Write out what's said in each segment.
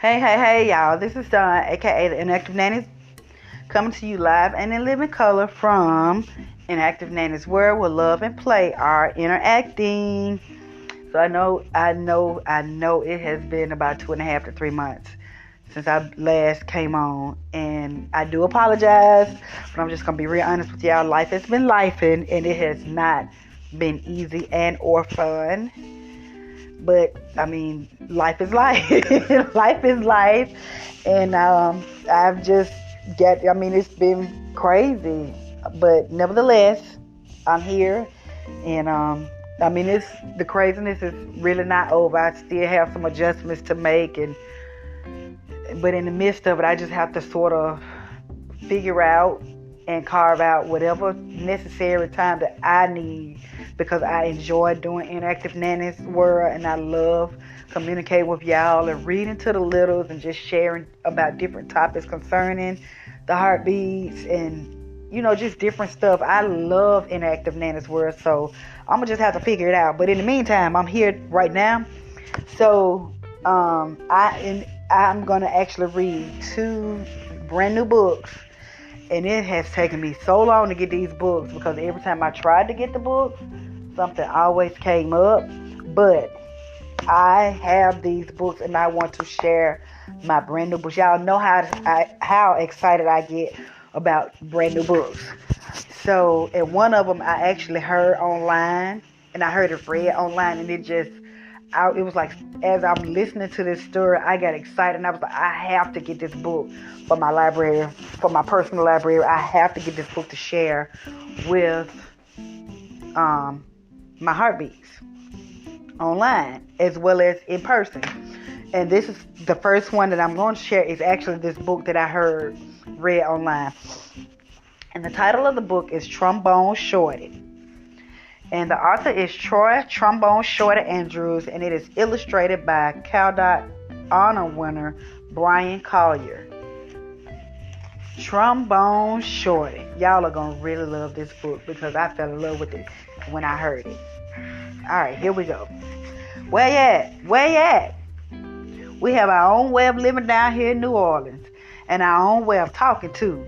Hey, y'all. This is Dawn, aka the Inactive Nannies, coming to you live and in living color from Inactive Nannies World, where love and play are interacting. So I know it has been about 2.5 to 3 months since I last came on, and I do apologize, but I'm just gonna be real honest with y'all. Life has been lifing, and it has not been easy and or fun. But I mean, life is life. Life is life, and I've just get. I mean, it's been crazy, but nevertheless, I'm here, and I mean, it's the craziness is really not over. I still have some adjustments to make, but in the midst of it, I just have to sort of figure out and carve out whatever necessary time that I need, because I enjoy doing Interactive Nannies World, and I love communicating with y'all and reading to the littles and just sharing about different topics concerning the heartbeats and just different stuff. I love Interactive Nannies World, so I'm gonna just have to figure it out. But in the meantime, I'm here right now, so I'm gonna actually read 2 brand new books. And it has taken me so long to get these books, because every time I tried to get the books, something always came up. But I have these books, and I want to share my brand new books. Y'all know how excited I get about brand new books. So, and one of them I actually heard online, and I heard it read online, and it was like, as I'm listening to this story, I got excited, and I was like, I have to get this book for my library, for my personal library. I have to get this book to share with my heartbeats online as well as in person. And this is the first one that I'm going to share, is actually this book that I heard read online. And the title of the book is Trombone, Shorty. And the author is Trombone Shorty Andrews, and it is illustrated by Cal Honor winner Brian Collier. Trombone Shorty. Y'all are going to really love this book, because I fell in love with it when I heard it. Alright, here we go. Where you at? We have our own way of living down here in New Orleans, and our own way of talking too.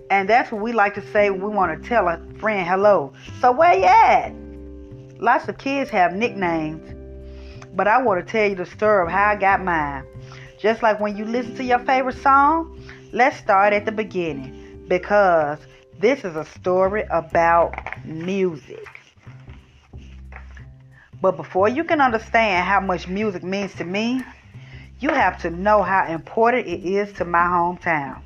And that's what we like to say when we want to tell a friend hello. So where you at? Lots of kids have nicknames, but I want to tell you the story of how I got mine. Just like when you listen to your favorite song, let's start at the beginning, because this is a story about music. But before you can understand how much music means to me, you have to know how important it is to my hometown.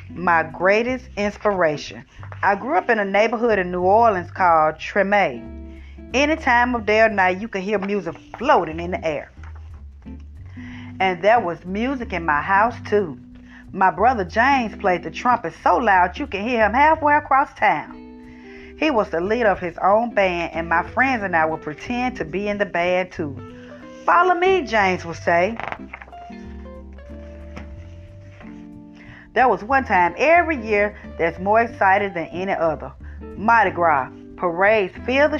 My greatest inspiration. I grew up in a neighborhood in New Orleans called Trombone. Any time of day or night, you could hear music floating in the air. And there was music in my house too. My brother James played the trumpet so loud you could hear him halfway across town. He was the leader of his own band, and my friends and I would pretend to be in the band too. Follow me, James would say. There was one time every year that's more exciting than any other. Mardi Gras. Parades fill the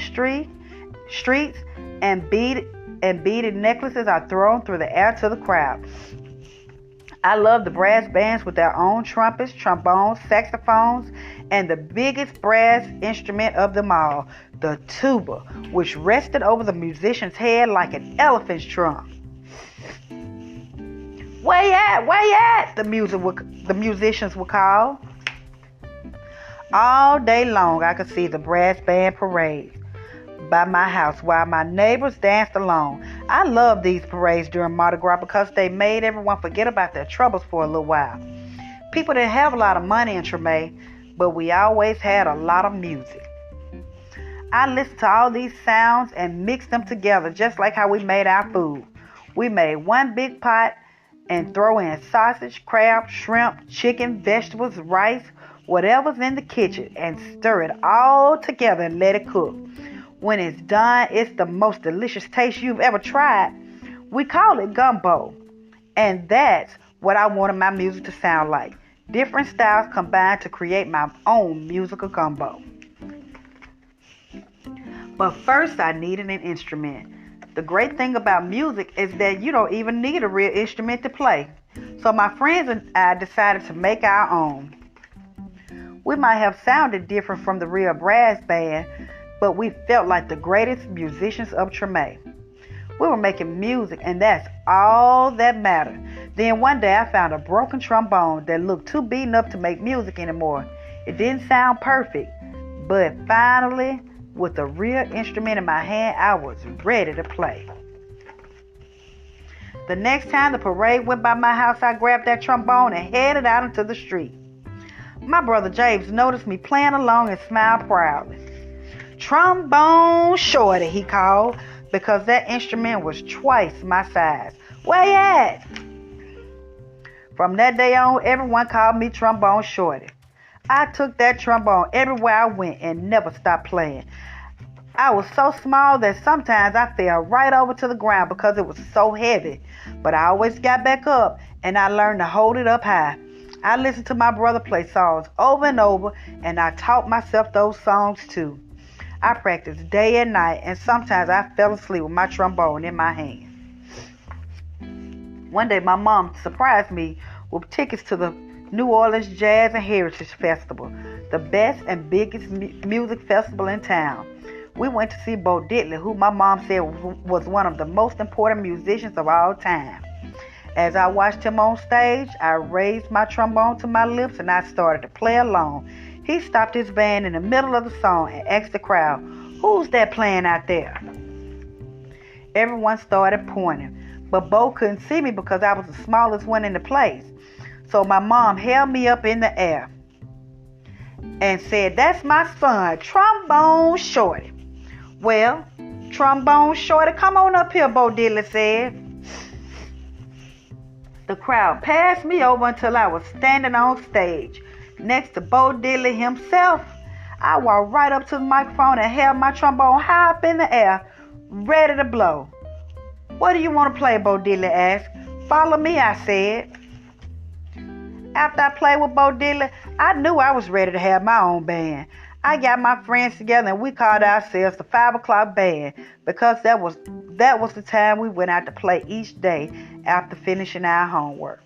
streets, and beaded necklaces are thrown through the air to the crowd. I love the brass bands with their own trumpets, trombones, saxophones, and the biggest brass instrument of them all, the tuba, which rested over the musician's head like an elephant's trunk. Where you at? The musicians would call. All day long, I could see the brass band parades by my house while my neighbors danced along. I love these parades during Mardi Gras, because they made everyone forget about their troubles for a little while. People didn't have a lot of money in Trombone, but we always had a lot of music. I listened to all these sounds and mixed them together, just like how we made our food. We made one big pot and throw in sausage, crab, shrimp, chicken, vegetables, rice, whatever's in the kitchen, and stir it all together and let it cook. When it's done, it's the most delicious taste you've ever tried. We call it gumbo, and that's what I wanted my music to sound like. Different styles combined to create my own musical gumbo. But first, I needed an instrument. The great thing about music is that you don't even need a real instrument to play. So my friends and I decided to make our own. We might have sounded different from the real brass band, but we felt like the greatest musicians of Treme. We were making music, and that's all that mattered. Then one day I found a broken trombone that looked too beaten up to make music anymore. It didn't sound perfect, but finally, with a real instrument in my hand, I was ready to play. The next time the parade went by my house, I grabbed that trombone and headed out into the street. My brother James noticed me playing along and smiled proudly. "Trombone Shorty," he called, because that instrument was twice my size. "Where you at?" From that day on, everyone called me Trombone Shorty. I took that trombone everywhere I went and never stopped playing. I was so small that sometimes I fell right over to the ground because it was so heavy. But I always got back up, and I learned to hold it up high. I listened to my brother play songs over and over, and I taught myself those songs too. I practiced day and night, and sometimes I fell asleep with my trombone in my hand. One day my mom surprised me with tickets to the New Orleans Jazz and Heritage Festival, the best and biggest music festival in town. We went to see Bo Diddley, who my mom said was one of the most important musicians of all time. As I watched him on stage, I raised my trombone to my lips and I started to play along. He stopped his band in the middle of the song and asked the crowd, "Who's that playing out there?" Everyone started pointing, but Bo couldn't see me because I was the smallest one in the place. So my mom held me up in the air and said, "That's my son, Trombone Shorty." "Well, Trombone Shorty, come on up here," Bo Diddley said. The crowd passed me over until I was standing on stage next to Bo Diddley himself. I walked right up to the microphone and held my trombone high up in the air, ready to blow. "What do you want to play?" Bo Diddley asked. "Follow me," I said. After I played with Bo Diddley, I knew I was ready to have my own band. I got my friends together and we called ourselves the 5 o'clock band because that was the time we went out to play each day after finishing our homework.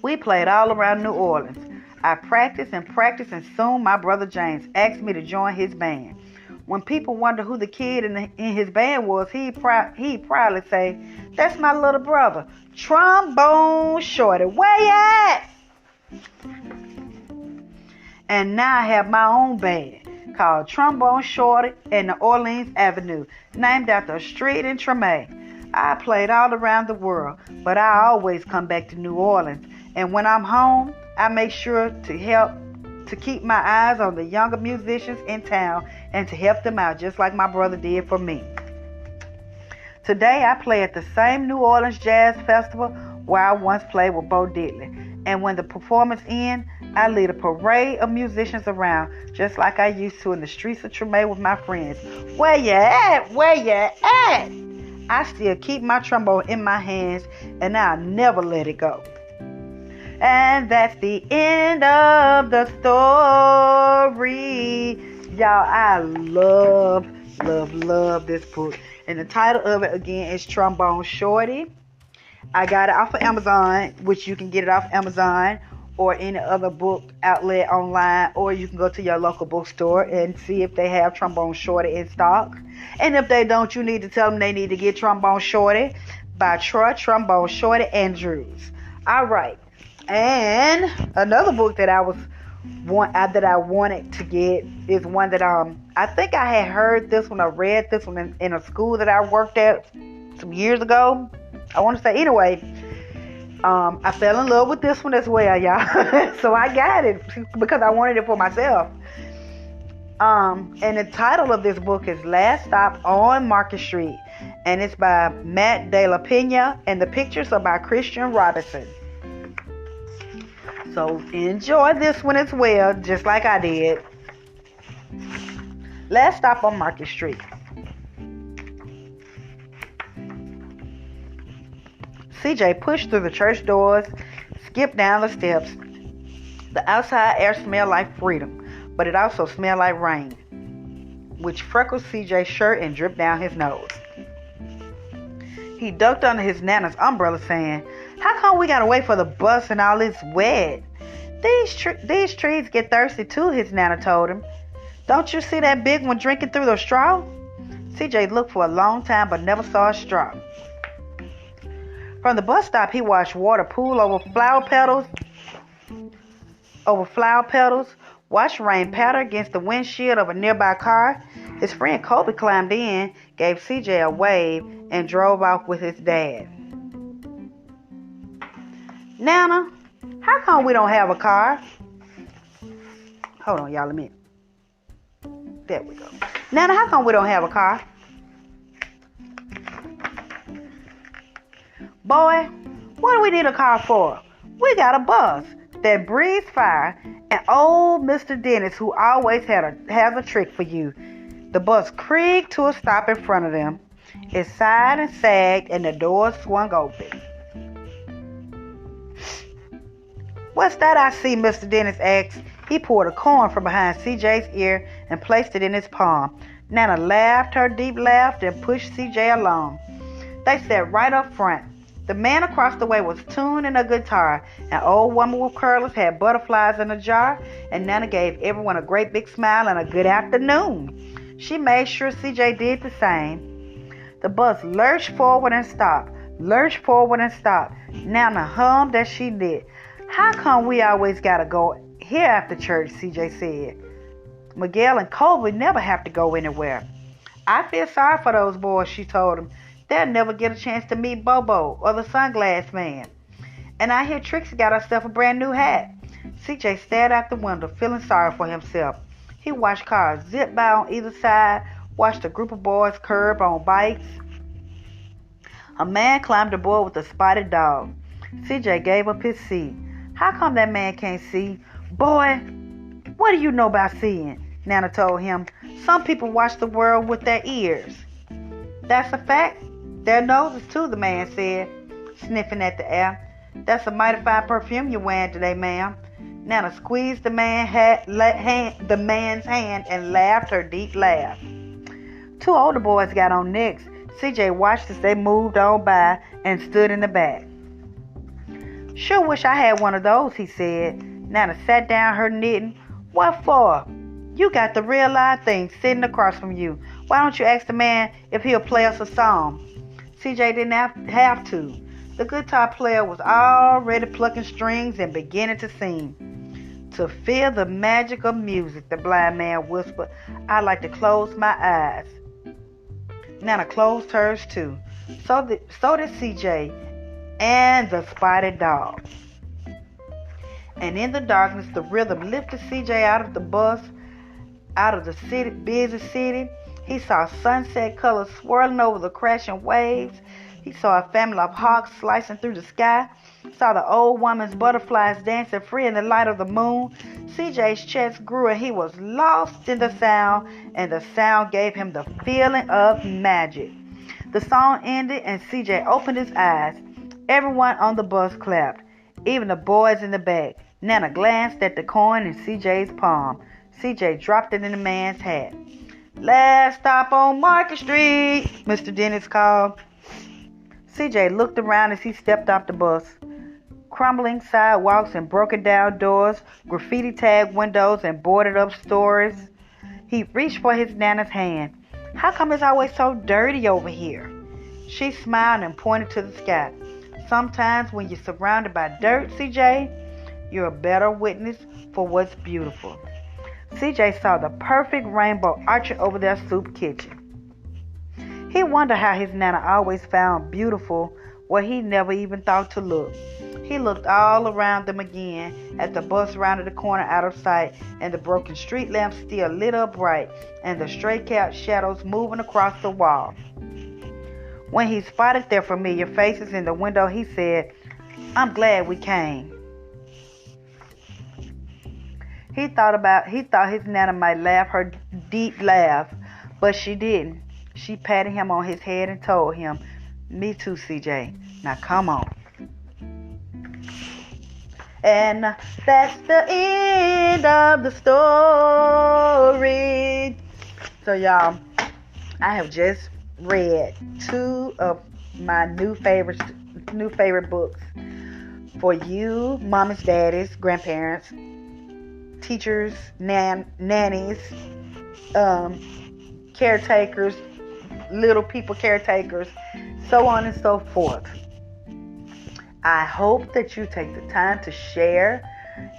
We played all around New Orleans. I practiced and soon my brother James asked me to join his band. When people wonder who the kid in his band was, he'd proudly say, "That's my little brother, Trombone Shorty. Where you at?" And now I have my own band called Trombone Shorty and the Orleans Avenue, named after a street in Treme. I played all around the world, but I always come back to New Orleans. And when I'm home, I make sure to keep my eyes on the younger musicians in town and to help them out just like my brother did for me. Today I play at the same New Orleans Jazz Festival where I once played with Bo Diddley. And when the performance ends, I lead a parade of musicians around just like I used to in the streets of Treme with my friends. "Where you at? Where you at?" I still keep my trombone in my hands and I'll never let it go. And that's the end of the story. Y'all, I love this book. And the title of it again is Trombone Shorty. I got it off of Amazon, which you can get it off Amazon or any other book outlet online, or you can go to your local bookstore and see if they have Trombone Shorty in stock. And if they don't, you need to tell them they need to get Trombone Shorty by Trombone Shorty Andrews. All right. And another book that I wanted to get is one that I think I had heard this one or read this one in a school that I worked at some years ago. I want to say anyway, I fell in love with this one as well, y'all. So I got it because I wanted it for myself. And the title of this book is Last Stop on Market Street, and it's by Matt De La Pena, and the pictures are by Christian Robinson. So enjoy this one as well, just like I did. Last Stop on Market Street. CJ pushed through the church doors, skipped down the steps. The outside air smelled like freedom, but it also smelled like rain. which freckled CJ's shirt and dripped down his nose. He ducked under his Nana's umbrella saying, "How come we gotta wait for the bus and all this wet?" These trees get thirsty too," his Nana told him. "Don't you see that big one drinking through the straw?" CJ looked for a long time but never saw a straw. From the bus stop, he watched water pool over flower petals, watched rain patter against the windshield of a nearby car. His friend Kobe climbed in, gave CJ a wave, and drove off with his dad. "Nana, how come we don't have a car?" Hold on, y'all, a minute. There we go. "Nana, how come we don't have a car?" "Boy, what do we need a car for? We got a bus that breathes fire and old Mr. Dennis, who always has a trick for you." The bus creaked to a stop in front of them. It sighed and sagged, and the doors swung open. "What's that I see?" Mr. Dennis asked. He pulled a coin from behind CJ's ear and placed it in his palm. Nana laughed her deep laugh and pushed CJ along. They sat right up front. The man across the way was tuning a guitar. An old woman with curlers had butterflies in a jar, and Nana gave everyone a great big smile and a good afternoon. She made sure CJ did the same. The bus lurched forward and stopped. Nana hummed as she did. "How come we always gotta go here after church?" CJ said. "Miguel and Colby never have to go anywhere." "I feel sorry for those boys," she told him. "They'll never get a chance to meet Bobo or the sunglass man. And I hear Trixie got herself a brand new hat." CJ stared out the window, feeling sorry for himself. He watched cars zip by on either side, watched a group of boys curb on bikes. A man climbed aboard with a spotted dog. CJ gave up his seat. "How come that man can't see?" "Boy, what do you know about seeing?" Nana told him. "Some people watch the world with their ears." "That's a fact. Their noses too," the man said, sniffing at the air. "That's a mighty fine perfume you're wearing today, ma'am." Nana squeezed the man's hand and laughed her deep laugh. Two older boys got on next. CJ watched as they moved on by and stood in the back. "Sure wish I had one of those," he said. Nana sat down her knitting. "What for?" "You got the real live thing sitting across from you. Why don't you ask the man if he'll play us a song?" CJ didn't have to. The guitar player was already plucking strings and beginning to sing. "To feel the magic of music," the blind man whispered, "I like to close my eyes." Nana closed hers too. So did CJ and the spotted dog. And in the darkness, the rhythm lifted CJ out of the bus, out of the busy city. He saw sunset colors swirling over the crashing waves. He saw a family of hawks slicing through the sky. Saw the old woman's butterflies dancing free in the light of the moon. CJ's chest grew and he was lost in the sound, and the sound gave him the feeling of magic. The song ended and CJ opened his eyes. Everyone on the bus clapped, even the boys in the back. Nana glanced at the coin in CJ's palm. CJ dropped it in the man's hat. "Last stop on Market Street," Mr. Dennis called. CJ looked around as he stepped off the bus. Crumbling sidewalks and broken down doors, graffiti tagged windows and boarded up stores. He reached for his Nana's hand. "How come it's always so dirty over here?" She smiled and pointed to the sky. "Sometimes when you're surrounded by dirt, CJ, you're a better witness for what's beautiful." CJ saw the perfect rainbow arching over their soup kitchen. He wondered how his Nana always found beautiful where he never even thought to look. He looked all around them again as the bus rounded the corner out of sight, and the broken street lamps still lit up bright, and the stray-cat shadows moving across the wall. When he spotted their familiar faces in the window, he said, "I'm glad we came." He thought his Nana might laugh her deep laugh, but she didn't. She patted him on his head and told him, "Me too, CJ. Now come on." And that's the end of the story. So y'all, I have just read two of my new favorite books for you, mamas, daddies, grandparents, teachers, nannies, caretakers, little people caretakers, so on and so forth. I hope that you take the time to share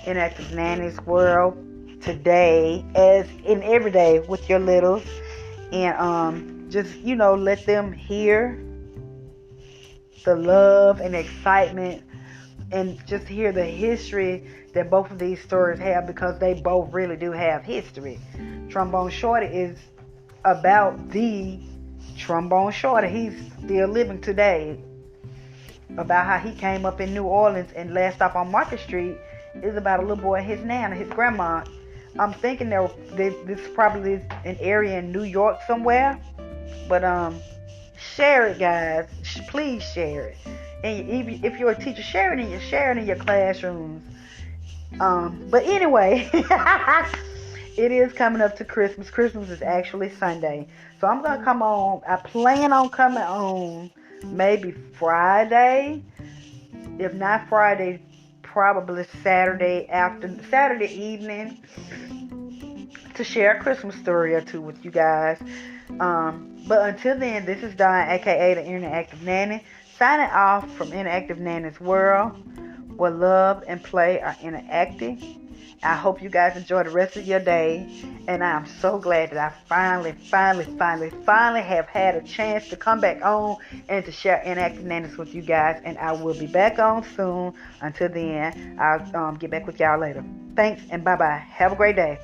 Inactive Nanny's World today, as in every day, with your littles, and just let them hear the love and excitement, and just hear the history that both of these stories have, because they both really do have history. Trombone Shorty is about the Trombone Shorty. He's still living today. About how he came up in New Orleans, and last stop on Market Street is about a little boy and his nana, his grandma. I'm thinking this probably is an area in New York somewhere. But share it, guys. Please share it. And if you're a teacher, share it in your classrooms. But anyway, it is coming up to Christmas. Christmas is actually Sunday. So I'm going to come on. I plan on coming on maybe Friday. If not Friday, probably Saturday evening, to share a Christmas story or two with you guys. But until then, this is Dawn, aka the Interactive Nanny, signing off from Interactive Nanny's World, where love and play are interactive. I hope you guys enjoy the rest of your day, and I'm so glad that I finally have had a chance to come back on and to share Interactive Nannies with you guys, and I will be back on soon. Until then, I'll get back with y'all later. Thanks, and bye-bye. Have a great day.